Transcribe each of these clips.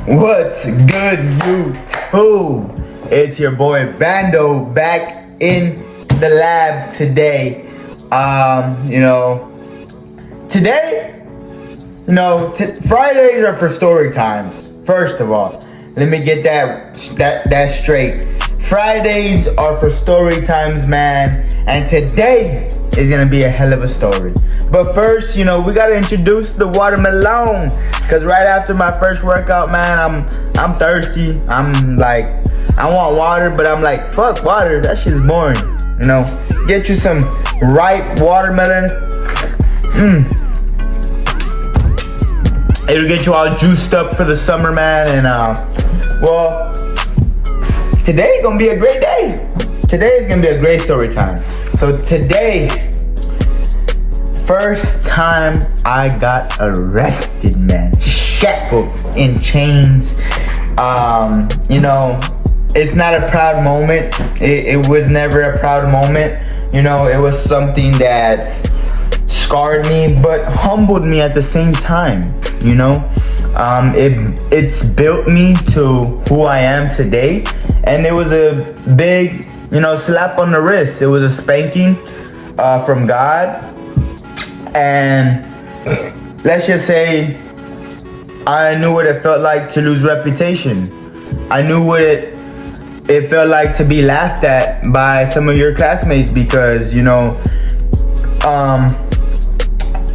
What's good, YouTube? It's your boy Bando back in the lab today. Fridays are for story times. First of all, let me get that straight. Fridays are for story times, man. And today is gonna be a hell of a story. But first, we gotta introduce the watermelon. Cause right after my first workout, man, I'm thirsty. I'm like, I want water, but I'm like, fuck water, that shit's boring. Get you some ripe watermelon. It'll get you all juiced up for the summer, man. And today's gonna be a great day. Today is gonna be a great story time. So today, first time I got arrested, man. Shackled in chains. It's not a proud moment. It was never a proud moment. It was something that scarred me, but humbled me at the same time. It's built me to who I am today. And it was a big, slap on the wrist. It was a spanking from God. And let's just say I knew what it felt like to lose reputation. I knew what it felt like to be laughed at by some of your classmates because,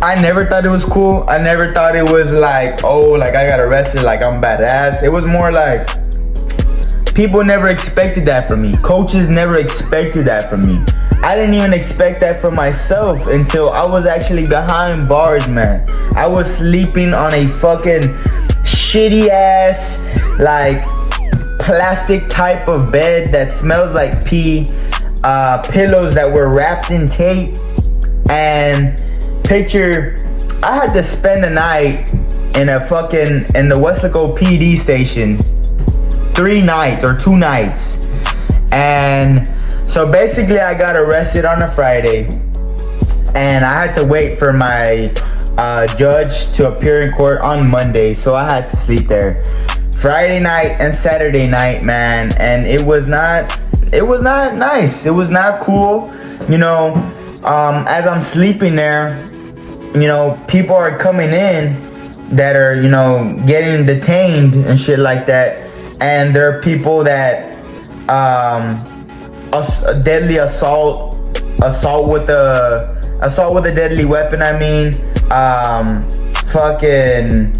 I never thought it was cool. I never thought it was like, I got arrested, like I'm badass. It was more like people never expected that from me. Coaches never expected that from me. I didn't even expect that for myself until I was actually behind bars, man. I was sleeping on a fucking shitty ass, like plastic type of bed that smells like pee, pillows that were wrapped in tape, and picture, I had to spend the night in the Westlaco PD station 2 nights. And so basically I got arrested on a Friday and I had to wait for my judge to appear in court on Monday. So I had to sleep there Friday night and Saturday night, man. And it was not nice. It was not cool. As I'm sleeping there, people are coming in that are, getting detained and shit like that. And there are people that, deadly assault with a deadly weapon. Fucking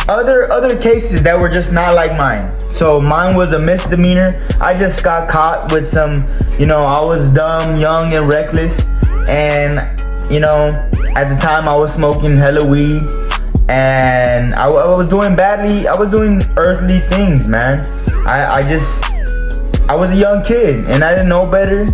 other cases that were just not like mine. So mine was a misdemeanor. I just got caught with some, I was dumb, young, and reckless. And, at the time I was smoking hella weed. And I was doing badly. I was doing earthly things, man. I was a young kid and I didn't know better.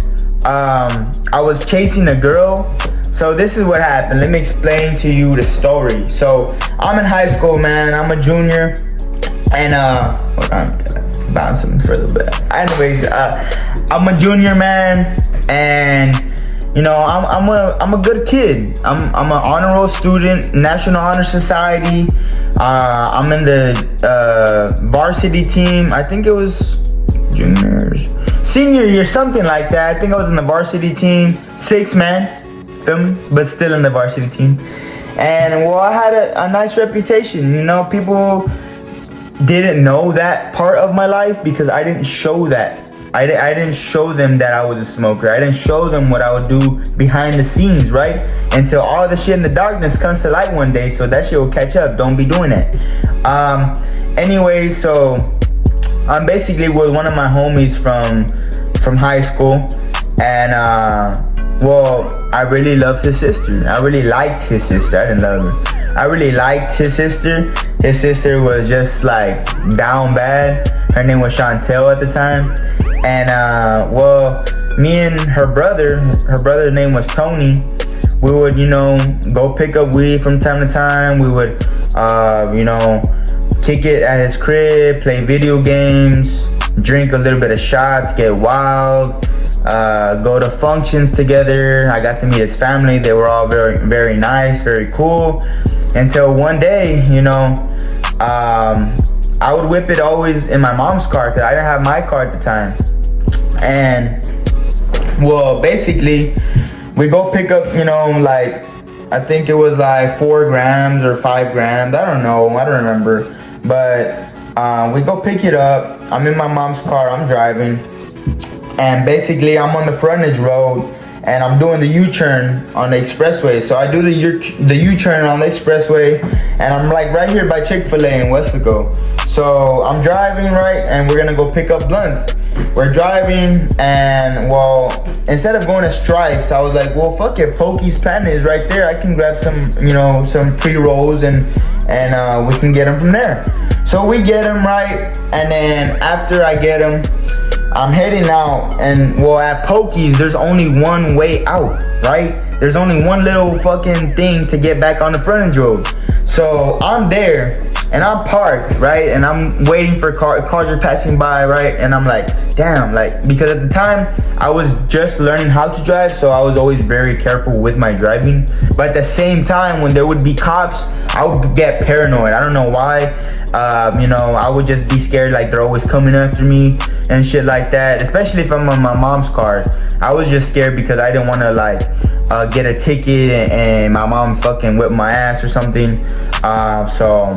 I was chasing a girl. So this is what happened. Let me explain to you the story. So I'm in high school, man. I'm a junior. And hold on, bouncing for a little bit. Anyways, I'm a junior, man. And I'm a good kid. I'm an honor roll student, National Honor Society. I'm in the varsity team. I think it was senior year, something like that. I think I was in the varsity team, 6-man, feel me? But still in the varsity team. And I had a nice reputation. People didn't know that part of my life because I didn't show that. I didn't show them that I was a smoker. I didn't show them what I would do behind the scenes, right? Until all the shit in the darkness comes to light one day, so that shit will catch up. Don't be doing it. Anyway, so I'm basically with one of my homies from high school, and I really loved his sister. I really liked his sister. I didn't love her. I really liked his sister. His sister was just like down bad. Her name was Chantel at the time. And me and her brother's name was Tony. We would, go pick up weed from time to time. We would, kick it at his crib, play video games, drink a little bit of shots, get wild, go to functions together. I got to meet his family. They were all very, very nice, very cool. Until one day, I would whip it always in my mom's car because I didn't have my car at the time. And well, basically, we go pick up, you know, like, I think it was like 4 grams or 5 grams. I don't know. I don't remember. But we go pick it up. I'm in my mom's car. I'm driving. And basically, I'm on the frontage road. And I'm doing the U-turn on the expressway. So I do the U-turn on the expressway. And I'm like right here by Chick-fil-A in Westlaco. So I'm driving, right? And we're going to go pick up blunts. We're driving, and well, instead of going to Stripes, I was like, well, fuck it, Pokey's Planet is right there. I can grab some, you know, some pre-rolls and we can get them from there. So we get them, right? And then after I get them, I'm heading out, and well, at Pokey's, there's only one way out, right? There's only one little fucking thing to get back on the frontage road. So I'm there, and I'm parked, right? And I'm waiting for cars are passing by, right? And I'm like, damn, like, because at the time, I was just learning how to drive, so I was always very careful with my driving. But at the same time, when there would be cops, I would get paranoid. I don't know why. You know, I would just be scared, like they're always coming after me and shit like that. Especially if I'm on my mom's car. I was just scared because I didn't want to like get a ticket and my mom fucking whip my ass or something. So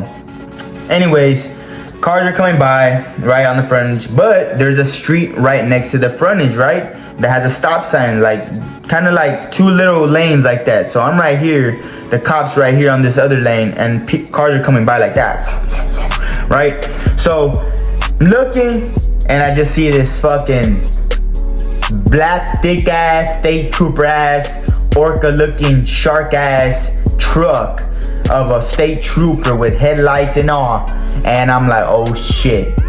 anyways, cars are coming by right on the frontage, but there's a street right next to the frontage, right, that has a stop sign, like kind of like 2 little lanes like that. So I'm right here, the cops right here on this other lane, and cars are coming by like that, right? So looking, and I just see this fucking black thick ass state trooper ass orca looking shark ass truck of a state trooper with headlights and all. And I'm like, oh shit.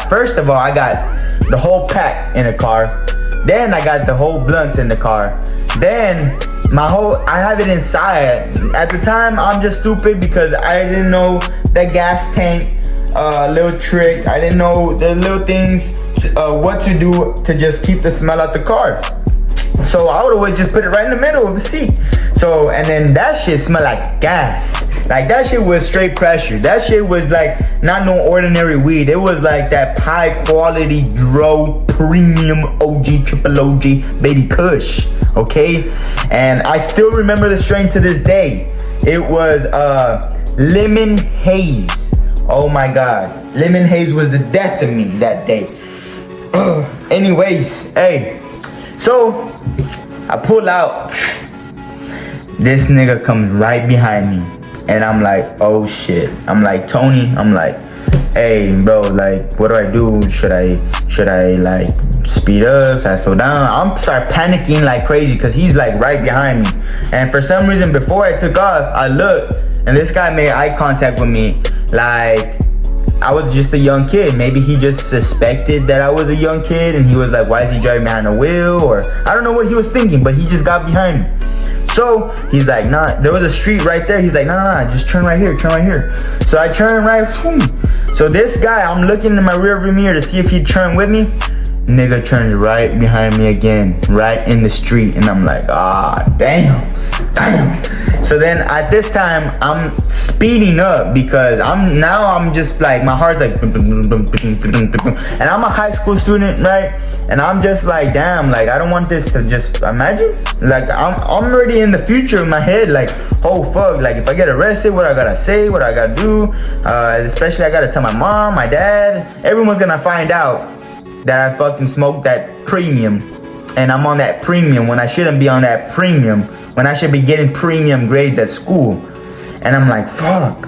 First of all, I got the whole pack in the car. Then I got the whole blunts in the car. Then I have it inside. At the time, I'm just stupid because I didn't know the gas tank little trick. I didn't know the little things, what to do to just keep the smell out the car. So I would always just put it right in the middle of the seat. So, and then that shit smelled like gas. Like that shit was straight pressure. That shit was like not no ordinary weed. It was like that high quality Dro premium OG triple OG baby Kush. Okay? And I still remember the strain to this day. It was lemon haze. Oh my god. Lemon haze was the death of me that day. Anyways, hey. So I pull out. This nigga comes right behind me. And I'm like, oh shit. I'm like, Tony, I'm like, hey bro, like, what do I do? Should I like speed up? Should I slow down? I'm start panicking like crazy because he's like right behind me. And for some reason, before I took off, I looked and this guy made eye contact with me. Like, I was just a young kid. Maybe he just suspected that I was a young kid and he was like, why is he driving behind the wheel? Or I don't know what he was thinking, but he just got behind me. So he's like, nah, there was a street right there. He's like, nah, just turn right here, turn right here. So I turn right, boom. So this guy, I'm looking in my rearview mirror to see if he'd turn with me. Nigga turns right behind me again, right in the street. And I'm like, damn. So then at this time, I'm speeding up because I'm just like, my heart's like, and I'm a high school student, right? And I'm just like, damn, like, I don't want this to just, imagine, like, I'm already in the future in my head, like, oh fuck, like, if I get arrested, what I gotta say, what I gotta do, especially I gotta tell my mom, my dad, everyone's gonna find out that I fucking smoked that premium, and I'm on that premium when I shouldn't be on that premium, when I should be getting premium grades at school. And I'm like, fuck.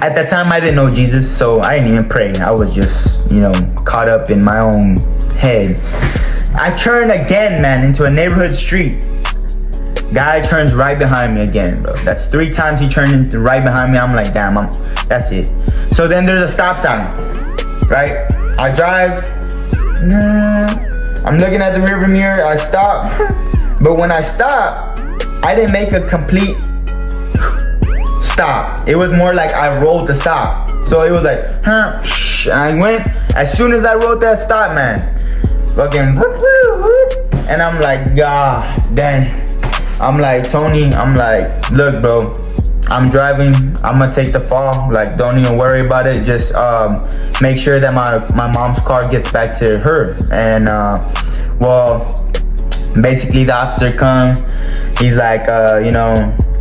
At that time, I didn't know Jesus, so I didn't even pray. I was just, you know, caught up in my own head. I turned again, man, into a neighborhood street. Guy turns right behind me again, bro. That's 3 times he turned into right behind me. I'm like, damn, that's it. So then there's a stop sign, right? I drive. I'm looking at the rearview mirror. I stop. But when I stop, I didn't make a complete stop. It was more like I rolled the stop. So it was like, and I went. As soon as I rolled that stop, man, fucking, and I'm like, god damn. I'm like, Tony, I'm like, look, bro, I'm driving, I'm gonna take the fall. Like, don't even worry about it. Just make sure that my mom's car gets back to her. And well, basically the officer comes. He's like,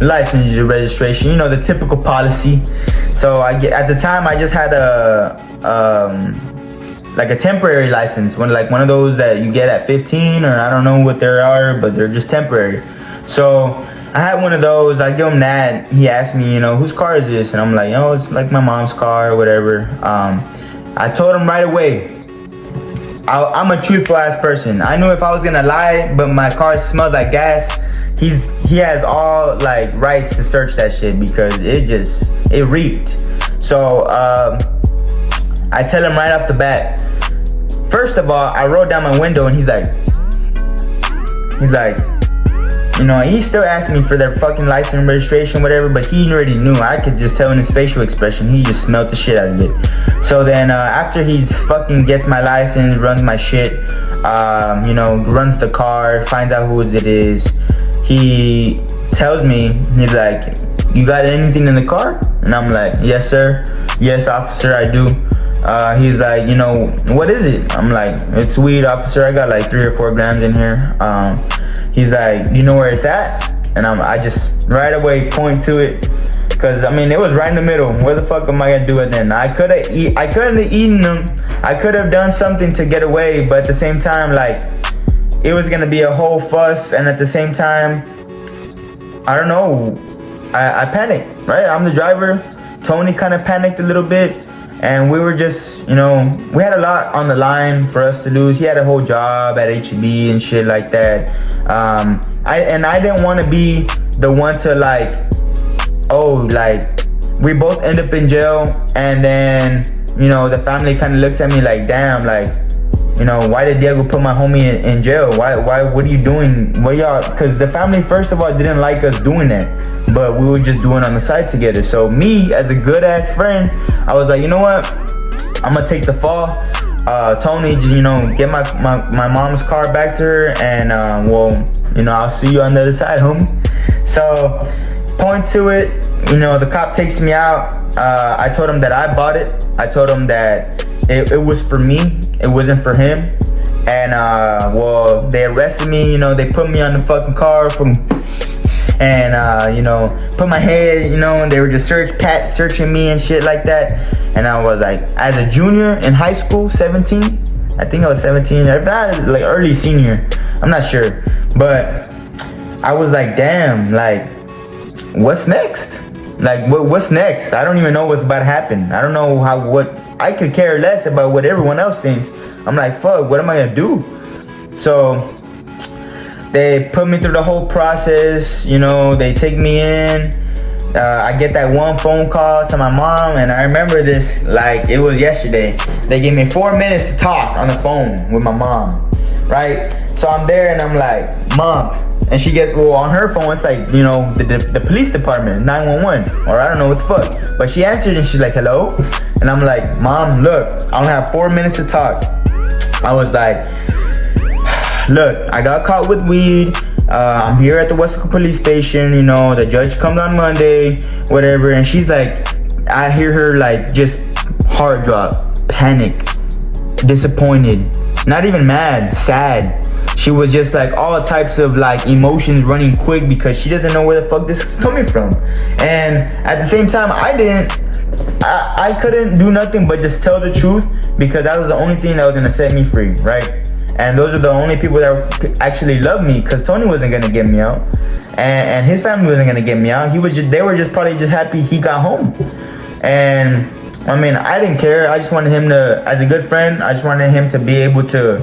license, your registration, the typical policy. So at the time I just had like a temporary license, one of those that you get at 15, or I don't know what they are, but they're just temporary. So I had one of those. I give him that. He asked me, whose car is this? And I'm like, it's like my mom's car or whatever. I told him right away. I'm a truthful ass person. I knew if I was gonna lie, but my car smelled like gas, he has all like rights to search that shit because it reeked. So I tell him right off the bat. First of all, I rolled down my window and he's like, he still asked me for their fucking license and registration, whatever, but he already knew. I could just tell in his facial expression, he just smelled the shit out of it. So then after he fucking gets my license, runs my shit, runs the car, finds out who it is, he tells me, he's like, you got anything in the car? And I'm like, yes sir, yes officer, I do. He's like, what is it? I'm like, it's weed, officer. I got like 3 or 4 grams in here. He's like, you know where it's at? And I just right away point to it, cause it was right in the middle. Where the fuck am I gonna do it then? I couldn't have eaten them. I could have done something to get away, but at the same time, like, it was gonna be a whole fuss. And at the same time, I don't know, I panicked, right? I'm the driver. Tony kind of panicked a little bit. And we were just, we had a lot on the line for us to lose. He had a whole job at HEB and shit like that. I didn't want to be the one to we both end up in jail, and then, the family kind of looks at me like, damn, like, why did Diego put my homie in jail? Why, what are you doing? What y'all, because the family, first of all, didn't like us doing that, but we were just doing on the side together. So me, as a good ass friend, I was like, you know what? I'm gonna take the fall. Tony, get my mom's car back to her, and I'll see you on the other side, homie. So, point to it, the cop takes me out. I told him that I bought it. I told him that it was for me, it wasn't for him. And they arrested me, they put me on the fucking car and put my head, and they were just searching me and shit like that. And I was like, as a junior in high school, 17, I think I was 17, if not like early senior, I'm not sure, but I was like, damn, like, what's next? Like, what's next? I don't even know what's about to happen. I don't know what I could care less about what everyone else thinks. I'm like, fuck, what am I gonna do? So they put me through the whole process, they take me in. I get that one phone call to my mom, and I remember this like it was yesterday. They gave me 4 minutes to talk on the phone with my mom, right? So I'm there and I'm like, Mom, and she gets, on her phone it's like, the police department, 911, or I don't know what the fuck. But she answered and she's like, hello? And I'm like, Mom, look, I only have 4 minutes to talk. I was like, look, I got caught with weed. I'm here at the Westco police station, the judge comes on Monday, whatever. And she's like, I hear her like just heart drop, panic, disappointed, not even mad, sad. She was just like all types of like emotions running quick because she doesn't know where the fuck this is coming from. And at the same time, I couldn't do nothing but just tell the truth, because that was the only thing that was gonna set me free, right? And those are the only people that actually love me, because Tony wasn't gonna get me out, and his family wasn't gonna get me out. They were just probably just happy he got home. And I didn't care. I just wanted him to, as a good friend, I just wanted him to be able to,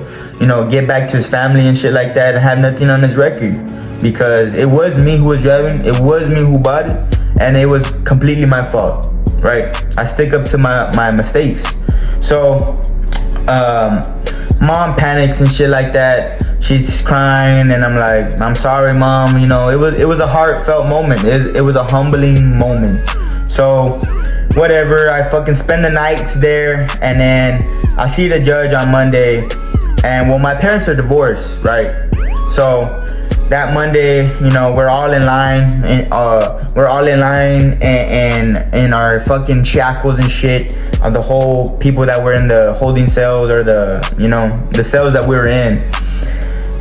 get back to his family and shit like that, and have nothing on his record, because it was me who was driving, it was me who bought it, and it was completely my fault, right? I stick up to my mistakes. So, Mom panics and shit like that. She's crying, and I'm like, I'm sorry, Mom. It was a heartfelt moment. It was a humbling moment. So, whatever. I fucking spend the nights there, and then I see the judge on Monday. And my parents are divorced, right? So that Monday, you know, we're all in line, and in our fucking shackles and shit. The whole people that were in the holding cells, or the cells that we were in.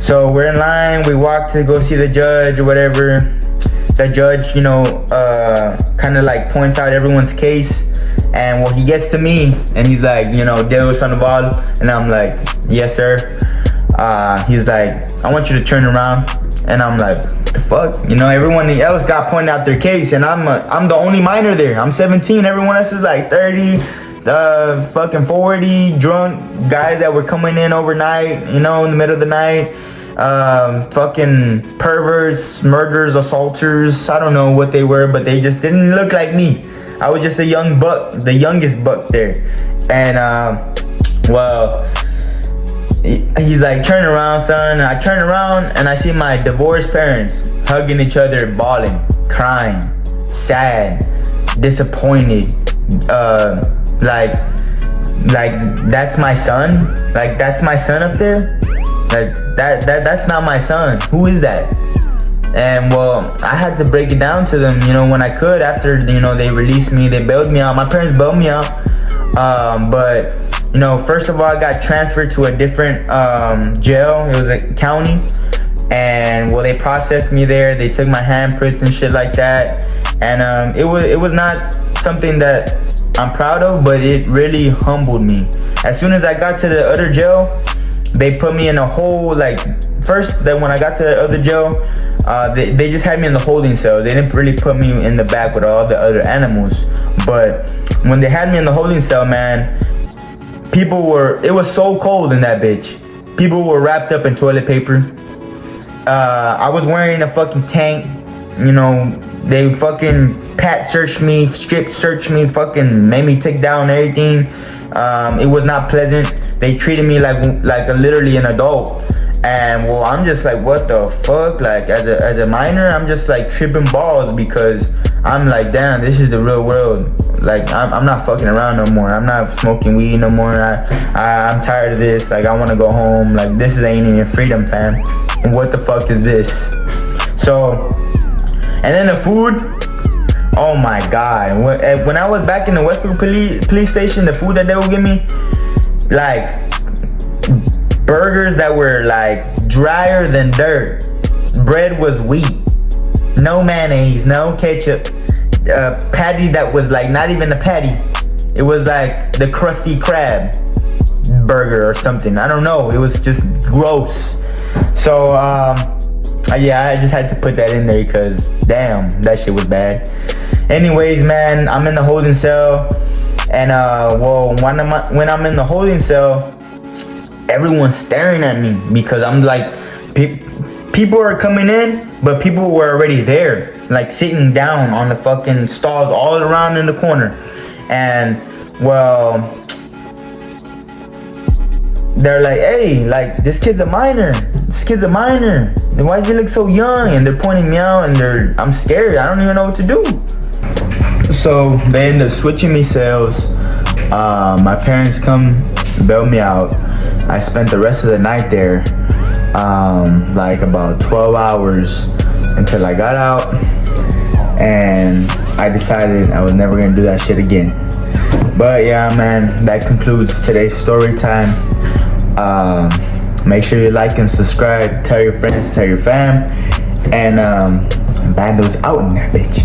So we're in line. We walk to go see the judge or whatever. The judge, kind of like points out everyone's case. And well, he gets to me and he's like, Deo Sandoval. And I'm like, yes, sir. He's like, I want you to turn around. And I'm like, the fuck? Everyone else got pointed out their case, and I'm the only minor there. I'm 17. Everyone else is like 30, fucking 40, drunk guys that were coming in overnight, in the middle of the night. Fucking perverts, murderers, assaulters. I don't know what they were, but they just didn't look like me. I was just a young buck, the youngest buck there. And he's like, turn around, son. And I turn around and I see my divorced parents hugging each other, bawling, crying, sad, disappointed. Like that's my son. Like, that's my son up there. Like that's not my son. Who is that? And well, I had to break it down to them, when I could. After they released me, they bailed me out. My parents bailed me out. But first of all, I got transferred to a different jail. It was a county, and well, they processed me there. They took my handprints and shit like that, and it was not something that I'm proud of, but it really humbled me. As soon as I got to the other jail, they put me in a whole, when I got to the other jail, they just had me in the holding cell. They didn't really put me in the back with all the other animals. But when they had me in the holding cell, man, it was so cold in that bitch. People were wrapped up in toilet paper. I was wearing a fucking tank. They fucking pat searched me, strip searched me, fucking made me take down everything. It was not pleasant. They treated me like literally an adult. And well, I'm just like, what the fuck? Like, as a minor, I'm just like tripping balls, because I'm like, damn, this is the real world. Like, I'm not fucking around no more. I'm not smoking weed no more. I'm tired of this. Like, I want to go home. Like, this ain't even freedom, fam. And what the fuck is this? So, and then the food. Oh my god. When I was back in the Westwood police station, the food that they would give me, like, burgers that were like drier than dirt. Bread was wheat. No mayonnaise, no ketchup. Patty that was like not even a patty. It was like the Krusty Krab burger or something. I don't know. It was just gross. So yeah, I just had to put that in there because damn, that shit was bad. Anyways, man, I'm in the holding cell, and well, when I'm in the holding cell, everyone's staring at me because I'm like, people are coming in, but people were already there, like sitting down on the fucking stalls all around in the corner. And well, they're like, hey, like, this kid's a minor. Why does he look so young? And they're pointing me out, and I'm scared. I don't even know what to do. So they end up switching me cells. My parents come bail me out. I spent the rest of the night there, like about 12 hours until I got out, and I decided I was never gonna do that shit again. But yeah, man, that concludes today's story time. Make sure you like and subscribe, tell your friends, tell your fam, and Bando's out in that bitch.